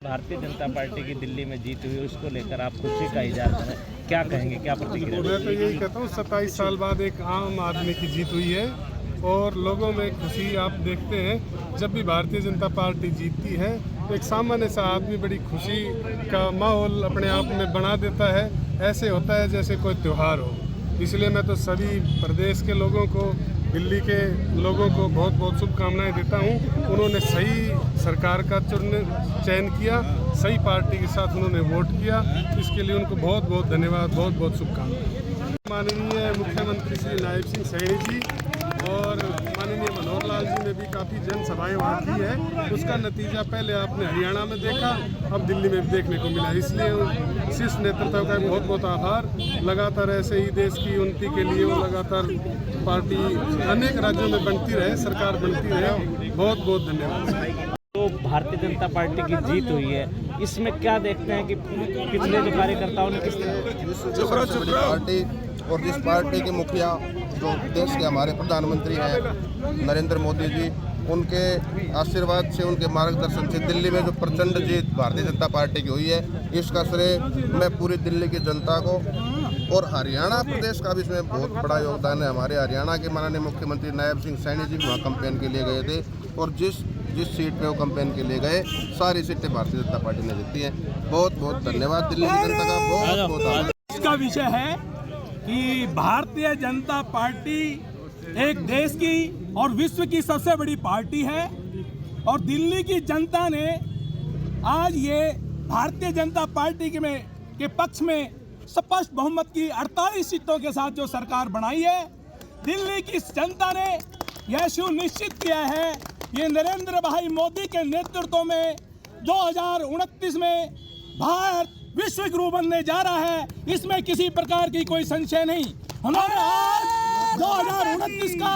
Bharatiya Janata party की दिल्ली में जीत हुई, उसको लेकर आप खुशी का इजहार करें, क्या कहेंगे, क्या प्रतिक्रिया? मैं तो यही कहता हूँ 27 साल बाद एक आम आदमी की जीत हुई है और लोगों में खुशी आप देखते हैं। जब भी भारतीय जनता पार्टी जीतती है तो एक सामान्य सा आदमी बड़ी खुशी का माहौल अपने आप में बना देता है। ऐसे होता है जैसे कोई त्यौहार हो। इसलिए मैं तो सभी प्रदेश के लोगों को, दिल्ली के लोगों को बहुत बहुत शुभकामनाएं देता हूं। उन्होंने सही सरकार का चयन किया, सही पार्टी के साथ उन्होंने वोट किया, इसके लिए उनको बहुत बहुत धन्यवाद, बहुत बहुत शुभकामनाएं। माननीय मुख्यमंत्री श्री नायब सिंह सैनी जी और माननीय मनोहर लाल जी ने भी काफ़ी जनसभाएं वहाँ की है। उसका नतीजा पहले आपने हरियाणा में देखा, अब दिल्ली में भी देखने को मिला। इसलिए शीर्ष नेतृत्व का बहुत बहुत आभार। लगातार ऐसे ही देश की उन्नति के लिए वो लगातार पार्टी अनेक राज्यों में बनती रहे, सरकार बनती रहे। बहुत बहुत धन्यवाद। तो भारतीय जनता पार्टी की जीत हुई है, इसमें क्या देखते हैं कि पिछले जो कार्यकर्ताओं ने किस तरह पार्टी और जिस पार्टी के मुखिया जो देश के हमारे प्रधानमंत्री हैं नरेंद्र मोदी जी, उनके आशीर्वाद से, उनके मार्गदर्शन से दिल्ली में जो प्रचंड जीत भारतीय जनता पार्टी की हुई है, इसका श्रेय मैं पूरी दिल्ली की जनता को और हरियाणा प्रदेश का भी इसमें बहुत बड़ा योगदान है। हमारे हरियाणा के माननीय मुख्यमंत्री नायब सिंह सैनी जी भी वहाँ कैंपेन के लिए गए थे और जिस सीट पे वो कैंपेन के लिए गए, सारी सीटें भारतीय जनता पार्टी ने जीती हैं। बहुत बहुत धन्यवाद दिल्ली की जनता का, बहुत बहुत आभार। इसका विषय है कि भारतीय जनता पार्टी एक देश की और विश्व की सबसे बड़ी पार्टी है और दिल्ली की जनता ने आज ये भारतीय जनता पार्टी के पक्ष में स्पष्ट बहुमत की 48 सीटों के साथ जो सरकार बनाई है। दिल्ली की जनता ने यह सुनिश्चित किया है, ये नरेंद्र भाई मोदी के नेतृत्व में 2029 में भारत विश्व गुरु बनने जा रहा है, इसमें किसी प्रकार की कोई संशय नहीं। हमारे आज 2029 का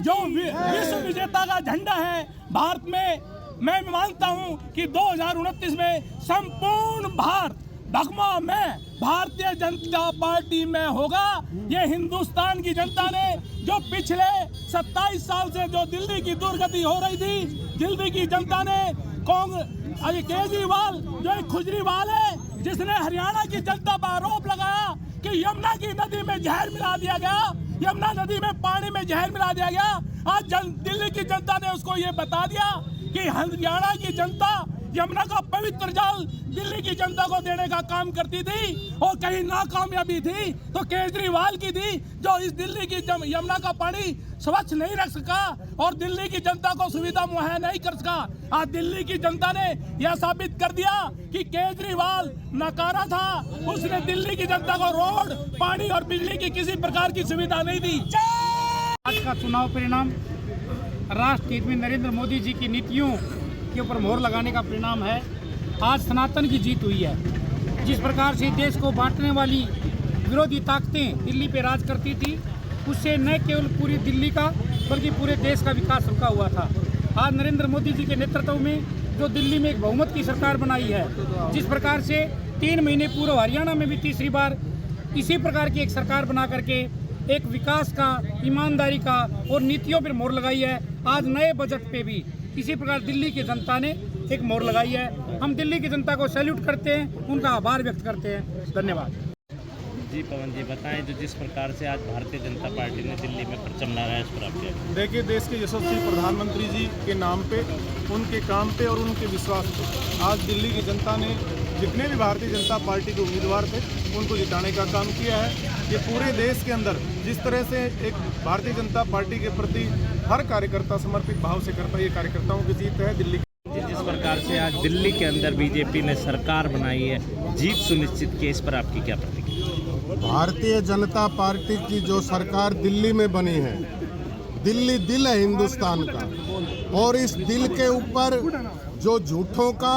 जो विश्व विजेता का झंडा है भारत में, मैं मानता हूं कि 2029 में संपूर्ण भारत भगवा में भारतीय जनता पार्टी में होगा। ये हिंदुस्तान की जनता ने जो पिछले 27 साल से जो दिल्ली की दुर्गति हो रही थी, दिल्ली की जनता ने केजरीवाल जो एक खुजरीवाल है, जिसने हरियाणा की जनता पर आरोप लगाया कि यमुना की नदी में जहर मिला दिया गया, यमुना नदी में पानी में जहर मिला दिया गया। आज दिल्ली की जनता ने उसको ये बता दिया कि हरियाणा की जनता यमुना का पवित्र जल दिल्ली की जनता को देने का काम करती थी और कहीं नाकामयाबी थी तो केजरीवाल की थी, जो इस दिल्ली की यमुना का पानी स्वच्छ नहीं रख सका और दिल्ली की जनता को सुविधा मुहैया नहीं कर सका। आज दिल्ली की जनता ने यह साबित कर दिया कि केजरीवाल नकारा था, उसने दिल्ली की जनता को रोड, पानी और बिजली की किसी प्रकार की सुविधा नहीं दी। आज का चुनाव परिणाम राष्ट्र हित में नरेंद्र मोदी जी की नीतियों के ऊपर मोहर लगाने का परिणाम है। आज सनातन की जीत हुई है। जिस प्रकार से देश को बांटने वाली विरोधी ताकतें दिल्ली पे राज करती थी, उससे न केवल पूरी दिल्ली का बल्कि पूरे देश का विकास रुका हुआ था। आज नरेंद्र मोदी जी के नेतृत्व में जो दिल्ली में एक बहुमत की सरकार बनाई है, जिस प्रकार से 3 महीने पूर्व हरियाणा में भी तीसरी बार इसी प्रकार की एक सरकार बना करके एक विकास का, ईमानदारी का और नीतियों पर मोहर लगाई है। आज नए बजट पे भी इसी प्रकार दिल्ली की जनता ने एक मोहर लगाई है। हम दिल्ली की जनता को सैल्यूट करते हैं, उनका आभार व्यक्त करते हैं। धन्यवाद। जी पवन जी बताएं, जो जिस प्रकार से आज भारतीय जनता पार्टी ने दिल्ली में परचम लहराया, इस पर आप क्या? देखिए, देश के यशस्वी प्रधानमंत्री जी के नाम पे, उनके काम पे और उनके विश्वास पे आज दिल्ली की जनता ने जितने भी भारतीय जनता पार्टी के उम्मीदवार थे उनको जिताने का काम किया है। ये पूरे देश के अंदर जिस तरह से एक भारतीय जनता पार्टी के प्रति हर कार्यकर्ता समर्पित भाव से करता है, ये कार्यकर्ताओं की जीत है दिल्ली। जिस प्रकार से आज दिल्ली के अंदर बीजेपी ने सरकार बनाई है, जीत सुनिश्चित की, इस पर आपकी क्या प्रतिक्रिया? भारतीय जनता पार्टी की जो सरकार दिल्ली में बनी है, दिल्ली दिल है हिंदुस्तान का, और इस दिल के ऊपर जो झूठों का,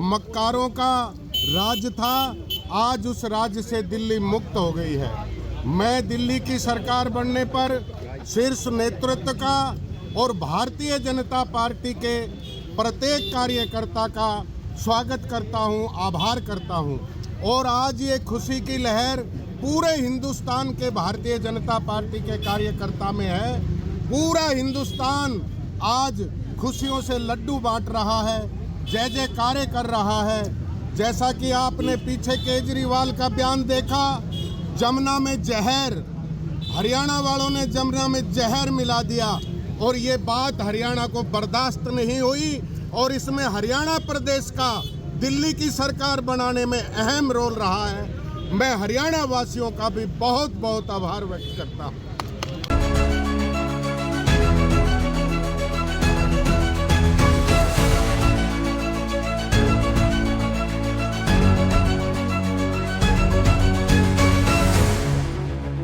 मक्कारों का राज था, आज उस राज्य से दिल्ली मुक्त हो गई है। मैं दिल्ली की सरकार बनने पर शीर्ष नेतृत्व का और भारतीय जनता पार्टी के प्रत्येक कार्यकर्ता का स्वागत करता हूं, आभार करता हूं। और आज ये खुशी की लहर पूरे हिंदुस्तान के भारतीय जनता पार्टी के कार्यकर्ता में है। पूरा हिंदुस्तान आज खुशियों से लड्डू बांट रहा है, जय जयकारे कर रहा है। जैसा कि आपने पीछे केजरीवाल का बयान देखा, जमुना में जहर, हरियाणा वालों ने जमुना में जहर मिला दिया और ये बात हरियाणा को बर्दाश्त नहीं हुई और इसमें हरियाणा प्रदेश का दिल्ली की सरकार बनाने में अहम रोल रहा है। मैं हरियाणा वासियों का भी बहुत बहुत आभार व्यक्त करता हूँ।